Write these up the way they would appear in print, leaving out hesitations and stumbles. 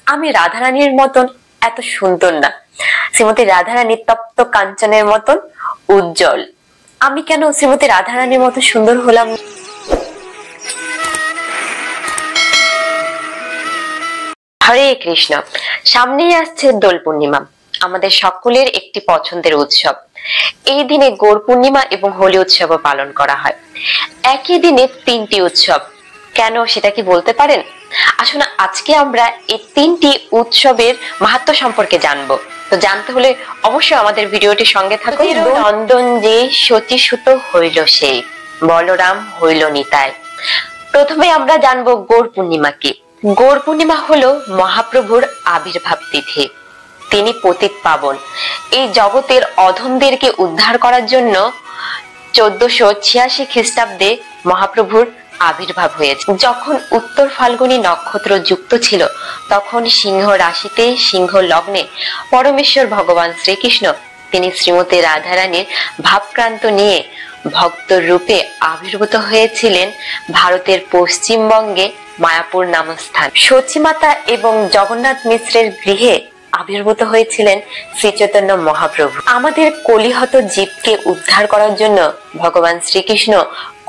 আমি রাধারানীর মতন এত সুন্দর না, শ্রীমতী রাধারানী তপ্ত কাঞ্চনের মতন উজ্জ্বল। আমি কেন শ্রীমতী রাধারানীর মতো সুন্দর হলাম? হরে কৃষ্ণ। সামনেই আসছে দোল পূর্ণিমা, আমাদের সকলের একটি পছন্দের উৎসব। এই দিনে গৌর পূর্ণিমা এবং হোলি উৎসবও পালন করা হয়। একই দিনে তিনটি উৎসব, কেন সেটা কি বলতে পারেন? আসলে আজকে আমরা এই তিনটি উৎসবের মাহাত্ম্য সম্পর্কে জানবো। তো জানতে হলে অবশ্যই আমাদের ভিডিওটির সঙ্গে থাকুন। নন্দন যে সতীসুত হইল সেই, বলরাম হইল নিতাই। প্রথমে আমরা জানবো গৌর পূর্ণিমা কি। গৌর পূর্ণিমা হলো মহাপ্রভুর আবির্ভাব তিথি। তিনি পতিত পাবন। এই জগতের অধমদেরকে উদ্ধার করার জন্য 1486 খ্রিস্টাব্দে মহাপ্রভুর আবির্ভাব হয়েছে। যখন উত্তর ফাল্গুনী নক্ষত্র যুক্ত ছিল, তখন সিংহ রাশিতে সিংহ লগ্নে পরমেশ্বর ভগবান শ্রীকৃষ্ণ তিনি শ্রীমতী রাধারানীর ভাবক্রান্ত নিয়ে ভক্ত রূপে আবির্ভূত হয়েছিলেন ভারতের পশ্চিমবঙ্গে মায়াপুর নামস্থান সচিমাতা এবং জগন্নাথ মিশ্রের গৃহে আবির্ভূত হয়েছিলেন শ্রী চৈতন্য মহাপ্রভু। আমাদের কলিহত জীবকে উদ্ধার করার জন্য ভগবান শ্রীকৃষ্ণ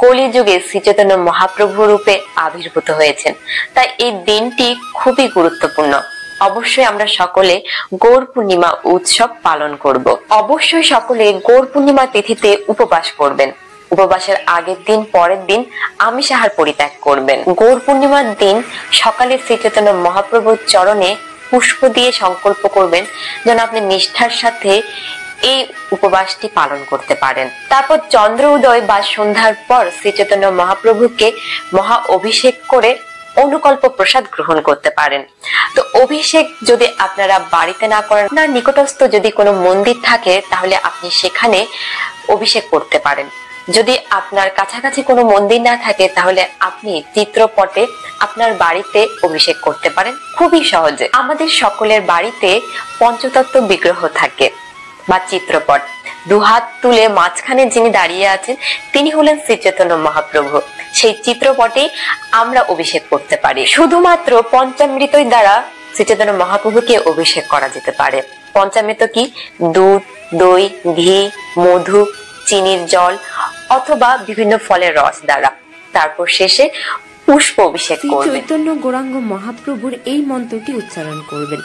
কলিযুগে শ্রী চৈতন্য মহাপ্রভু রূপে আবির্ভূত হয়েছেন। তাই এই দিনটি খুবই গুরুত্বপূর্ণ। অবশ্যই আমরা সকলে গৌর পূর্ণিমা উৎসব পালন করব। অবশ্যই সকলে গৌর পূর্ণিমা তিথিতে উপবাস করবেন। উপবাসের আগের দিন পরের দিন আমিষ আহার পরিত্যাগ করবেন। গৌর পূর্ণিমার দিন সকালে শ্রী চৈতন্য মহাপ্রভুর চরণে পুষ্প দিয়ে সংকল্প করবেন যেন আপনি নিষ্ঠার সাথে এই উপবাসটি পালন করতে পারেন। তারপর চন্দ্র উদয় বা সন্ধ্যার পর শ্রী চৈতন্য মহাপ্রভুকে মহা অভিষেক করে অনুকল্প প্রসাদ গ্রহণ করতে পারেন। তো অভিষেক যদি আপনারা বাড়িতে না করেন, আপনার নিকটস্থ যদি কোনো মন্দির থাকে তাহলে আপনি সেখানে অভিষেক করতে পারেন। যদি আপনার কাছাকাছি কোনো মন্দির না থাকে তাহলে আপনি চিত্রপটে আপনার বাড়িতে অভিষেক করতে পারেন খুবই সহজে। আমাদের সকলের বাড়িতে পঞ্চতত্ত্ব বিগ্রহ থাকে বা চিত্রপট। দুহাত তুলে মাঝখানে যিনি দাঁড়িয়ে আছেন তিনি হলেন শ্রী চৈতন্য মহাপ্রভু। সেই চিত্রপটে আমরা অভিষেক করতে পারি। শুধুমাত্র পঞ্চামৃতই দ্বারা শ্রী চৈতন্য মহাপ্রভুকে অভিষেক করা যেতে পারে। পঞ্চামৃত কি? দুধ, দই, ঘি, মধু, চিনির জল অথবা বিভিন্ন ফলের রস দ্বারা। তারপর শেষে পুষ্প অভিষেক করবেন। চৈতন্য গৌরাঙ্গ মহাপ্রভুর এই মন্ত্রটি উচ্চারণ করবেন।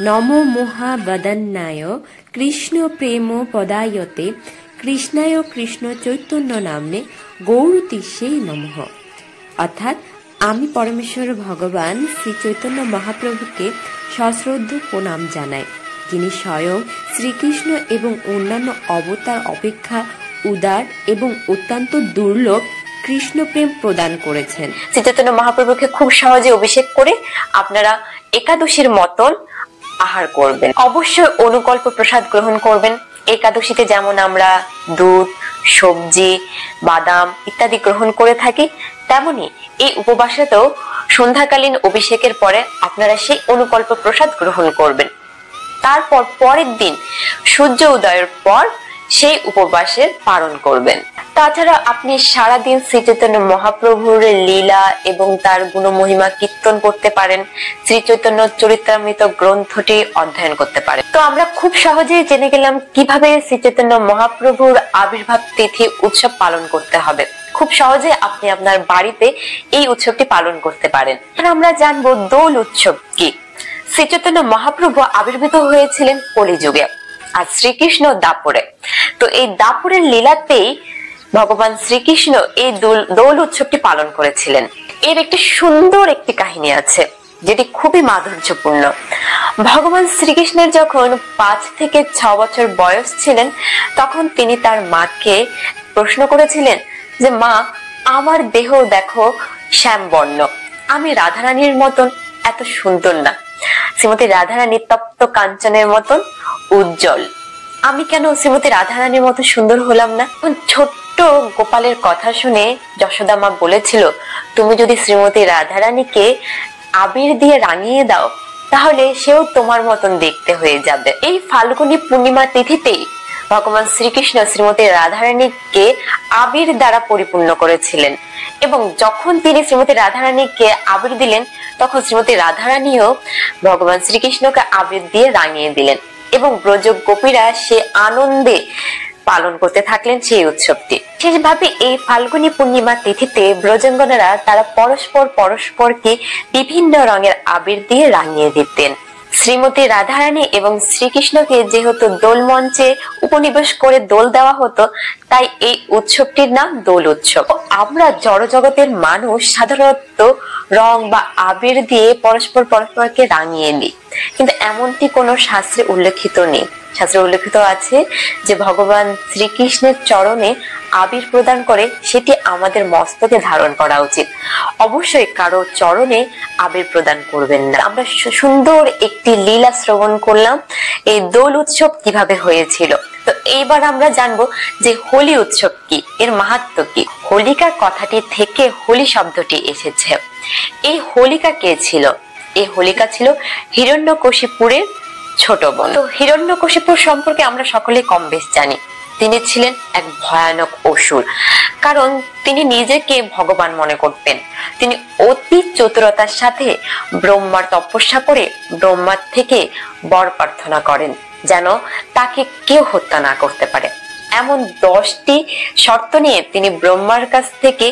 নমো মহাবদান্যায় কৃষ্ণ প্রেম পদায়তে কৃষ্ণায় কৃষ্ণ চৈতন্য নামনে গৌরতীর্ষেই নমঃ। অর্থাৎ আমি পরমেশ্বর ভগবান শ্রী চৈতন্য মহাপ্রভুকে সশ্রদ্ধ প্রণাম জানাই, যিনি স্বয়ং শ্রীকৃষ্ণ এবং অন্যান্য অবতার অপেক্ষা উদার এবং অত্যন্ত দুর্লভ কৃষ্ণ প্রেম প্রদান করেছেন। শ্রী চৈতন্য মহাপ্রভুকে খুব সহজে অভিষেক করে আপনারা একাদশীর মতন আহার করবেন। অবশ্যই অনুকল্প প্রসাদ গ্রহণ করবেন। একাদশীতে যেমন আমরা দুধ, সবজি, বাদাম ইত্যাদি গ্রহণ করে থাকি, তেমনি এই উপবাসেতেও সন্ধ্যাকালীন অভিষেকের পরে আপনারা সেই অনুকল্প প্রসাদ গ্রহণ করবেন। তারপর পরের দিন সূর্য উদয়ের পর সেই উপবাসের পালন করবেন। তাছাড়া আপনি সারাদিন শ্রী চৈতন্য মহাপ্রভুর লীলা এবং তার গুণমহিমা কীর্তন করতে পারেন। শ্রী চৈতন্য চরিতামৃত গ্রন্থটি অধ্যয়ন করতে পারেন। তো আমরা খুব সহজেই জেনে গেলাম কিভাবে শ্রী চৈতন্য মহাপ্রভুর আবির্ভাব তিথি উৎসব পালন করতে হবে। খুব সহজে আপনি আপনার বাড়িতে এই উৎসবটি পালন করতে পারেন। আমরা জানবো দোল উৎসব কি। শ্রী চৈতন্য মহাপ্রভু আবির্ভূত হয়েছিলেন কলিযুগে আর শ্রীকৃষ্ণ দাপরে। তো এই দাপরের লীলাতেই ভগবান শ্রীকৃষ্ণ এই দোল উৎসবটি পালন করেছিলেন। এর একটি সুন্দর একটি কাহিনী আছে যেটি খুবই মাধুর্যপূর্ণ। ভগবান শ্রীকৃষ্ণের যখন 5 থেকে 6 বছর বয়স ছিলেন, তখন তিনি তার মাকে প্রশ্ন করেছিলেন যে মা, আমার দেহ দেখো শ্যামবর্ণ, আমি রাধারানীর মতন এত সুন্দর না, শ্রীমতী রাধারানী তপ্ত কাঞ্চনের মতন উজ্জ্বল। আমি কেন শ্রীমতী রাধারানীর মতো সুন্দর হলাম না? ছোট্ট গোপালের কথা শুনে যশোদা মা বলেছিল, তুমি যদি শ্রীমতী রাধারানীকে আবির দিয়ে রাঙিয়ে দাও তাহলে সেও তোমার মতন দেখতে হয়ে যাবে। এই ফাল্গুনী পূর্ণিমা তিথিতেই ভগবান শ্রীকৃষ্ণ শ্রীমতী রাধারানীকে আবির দ্বারা পরিপূর্ণ করেছিলেন এবং যখন তিনি শ্রীমতী রাধারানীকে আবির দিলেন তখন শ্রীমতী রাধারানীও ভগবান শ্রীকৃষ্ণকে আবির দিয়ে রাঙিয়ে দিলেন এবং ব্রজ গোপীরা সে আনন্দে পালন করতে থাকলেন সেই উৎসবটি। বিশেষভাবে এই ফাল্গুনী পূর্ণিমা তিথিতে ব্রজাঙ্গনারা তারা পরস্পরকে বিভিন্ন রঙের আবির দিয়ে রাঙিয়ে দিতেন। শ্রীমতী রাধারানী এবং শ্রীকৃষ্ণকে যেহেতু দোল মঞ্চে উপনিবেশ করে দোল দেওয়া হতো, তাই এই উৎসবটির নাম দোল উৎসব। আমরা জড় জগতের মানুষ সাধারণত রং বা আবির দিয়ে পরস্পরকে রাঙিয়ে নিই, কিন্তু এমনটি কোনো শাস্ত্রে উল্লেখিত নেই। শাস্ত্রে উল্লেখিত আছে যে ভগবান শ্রীকৃষ্ণের চরণে আবির প্রদান করে সেটি আমাদের মস্তকে ধারণ করা উচিত। অবশ্যই কারো চরণে আবির প্রদান করবেন না। আমরা সুন্দর একটি লীলা শ্রবণ করলাম এই দোল উৎসব কিভাবে হয়েছিল। তো এইবার আমরা জানবো যে হোলি উৎসব কি, এর মাহাত্ম্য কি। হোলিকা কথাটি থেকে হোলি শব্দটি এসেছে। এই হোলিকা কে ছিল? এই হোলিকা ছিল হিরণ্যকশিপুরের ছোট বোন। তো হিরণ্যকশিপুর সম্পর্কে আমরা সকলে কম বেশ জানি। তিনি ছিলেন এক ভয়ানক অসুর, কারণ তিনি নিজেকে ভগবান মনে করতেন। তিনি অতি চতুরতার সাথে ব্রহ্মার তপস্যা করে ব্রহ্মার থেকে বর প্রার্থনা করেন যেন তাকে কেউ হত্যা না করতে পারে। এমন 10টি শর্ত নিয়ে তিনি ব্রহ্মার কাছ থেকে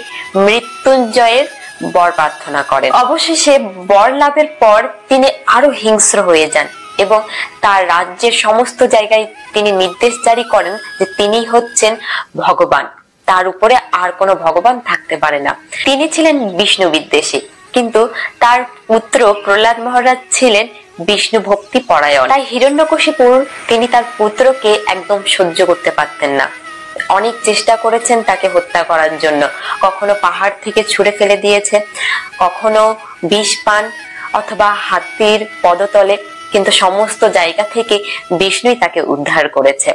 মৃত্যুঞ্জয়ের বর প্রার্থনা করেন। অবশেষে বর লাভের পর তিনি আরো হিংস্র হয়ে যান এবং তার রাজ্যের সমস্ত জায়গায় তিনি নির্দেশ জারি করেন যে তিনি হচ্ছেন ভগবান, তার উপরে আর কোনো ভগবান থাকতে পারে না। তিনি ছিলেন বিষ্ণু বিদ্বেষী, কিন্তু তার পুত্র প্রহ্লাদ মহারাজ ছিলেন বিষ্ণু ভক্তি পরায়ণ। তাই হিরণ্যকশিপুর তিনি তার পুত্রকে একদম সহ্য করতে পারতেন না। অনেক চেষ্টা করেছেন তাকে হত্যা করার জন্য। কখনো পাহাড় থেকে ছুঁড়ে ফেলে দিয়েছে, কখনো বিষ পান অথবা হাতির পদতলে, কিন্তু সমস্ত জায়গা থেকে বিষ্ণুই তাকে উদ্ধার করেছে।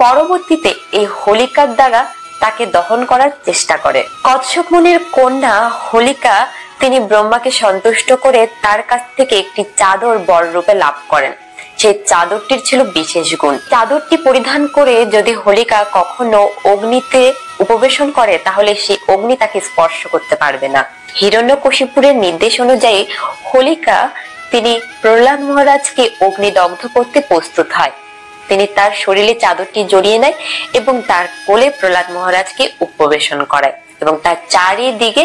পরবর্তীতে এই হোলিকার দ্বারা তাকে দহন করার চেষ্টা করে। কচ্ছপ মুনির কন্যা হোলিকা তিনি ব্রহ্মাকে সন্তুষ্ট করে তার কাছ থেকে একটি চাদর বর রূপে লাভ করেন। সেই চাদরটির ছিল বিশেষ গুণ। চাদরটি পরিধান করে যদি হোলিকা কখনো অগ্নিতে উপবেশন করে তাহলে সেই অগ্নি তাকে স্পর্শ করতে পারবে না। হিরণ্যকশিপুরের নির্দেশ অনুযায়ী হোলিকা তিনি প্রহ্লাদ মহারাজকে অগ্নিদগ্ধ করতে প্রস্তুত হয়। তিনি তার শরীরে চাদরটি জড়িয়ে নেয় এবং তার কোলে প্রহ্লাদ মহারাজকে উপবেশন করায় এবং তার চারিদিকে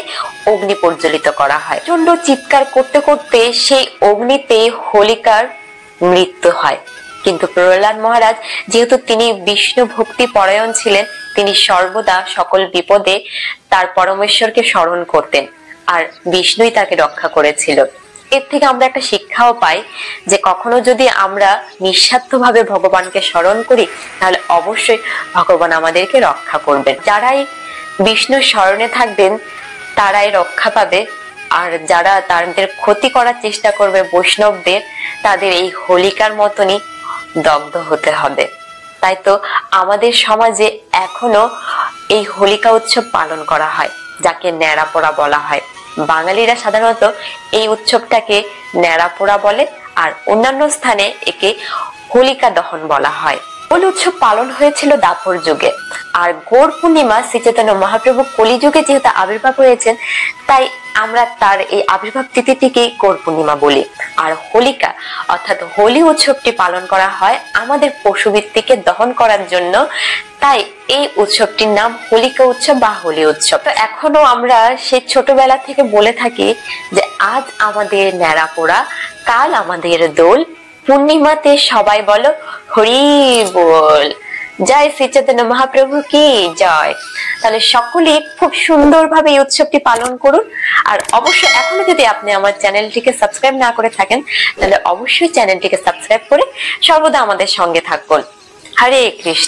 অগ্নি প্রজ্বলিত করা হয়। প্রচন্ড চিৎকার করতে করতে সেই অগ্নিতে হোলিকার মৃত্যু হয়। কিন্তু প্রহ্লাদ মহারাজ যেহেতু তিনি বিষ্ণু ভক্তি পরায়ণ ছিলেন, তিনি সর্বদা সকল বিপদে তার পরমেশ্বরকে স্মরণ করতেন আর বিষ্ণুই তাকে রক্ষা করেছিল। এর থেকে আমরা একটা শিক্ষাও পাই যে কখনো যদি আমরা নিঃস্বার্থভাবে ভগবানকে স্মরণ করি তাহলে অবশ্যই ভগবান আমাদেরকে রক্ষা করবেন। যারাই বিষ্ণুর স্মরণে থাকবেন তারাই রক্ষা পাবে, আর যারা তাদের ক্ষতি করার চেষ্টা করবে বৈষ্ণবদের, তাদের এই হোলিকার মতনই দগ্ধ হতে হবে। তাই তো আমাদের সমাজে এখনো এই হোলিকা উৎসব পালন করা হয়, যাকে ন্যাড়াপোড়া বলা হয়। বাঙালিরা সাধারণত এই উৎসবটাকে ন্যাড়াপোড়া বলে, আর অন্যান্য স্থানে একে হোলিকা দহন বলা হয়। হোলি উৎসব পালন হয়েছিল দাপর যুগে, আর গৌর পূর্ণিমা শ্রী চৈতন্য মহাপ্রভু কলিযুগে যেহেতু আবির্ভাব হয়েছেন, তাই আমরা তার এই আবির্ভাব তিথিটিকে গৌর পূর্ণিমা বলি। আর হোলিকা অর্থাৎ হোলি উৎসবটি পালন করা হয় আমাদের পশুবৃত্তিকে দহন করার জন্য, তাই এই উৎসবটির নাম হোলিকা উৎসব বা হোলি উৎসব। তো এখনো আমরা সেই ছোটবেলা থেকে বলে থাকি যে আজ আমাদের ন্যাড়াপোড়া, কাল আমাদের দোল, পূর্ণিমাতে সবাই বলো হরি বল, জয় শ্রী চৈতন্য মহাপ্রভু কি জয়। তাহলে সকলে খুব সুন্দরভাবে এই উৎসবটি পালন করুন। আর অবশ্যই এখনো যদি আপনি আমার চ্যানেলটিকে সাবস্ক্রাইব না করে থাকেন তাহলে অবশ্যই চ্যানেলটিকে সাবস্ক্রাইব করে সর্বদা আমাদের সঙ্গে থাকুন। হরে কৃষ্ণ।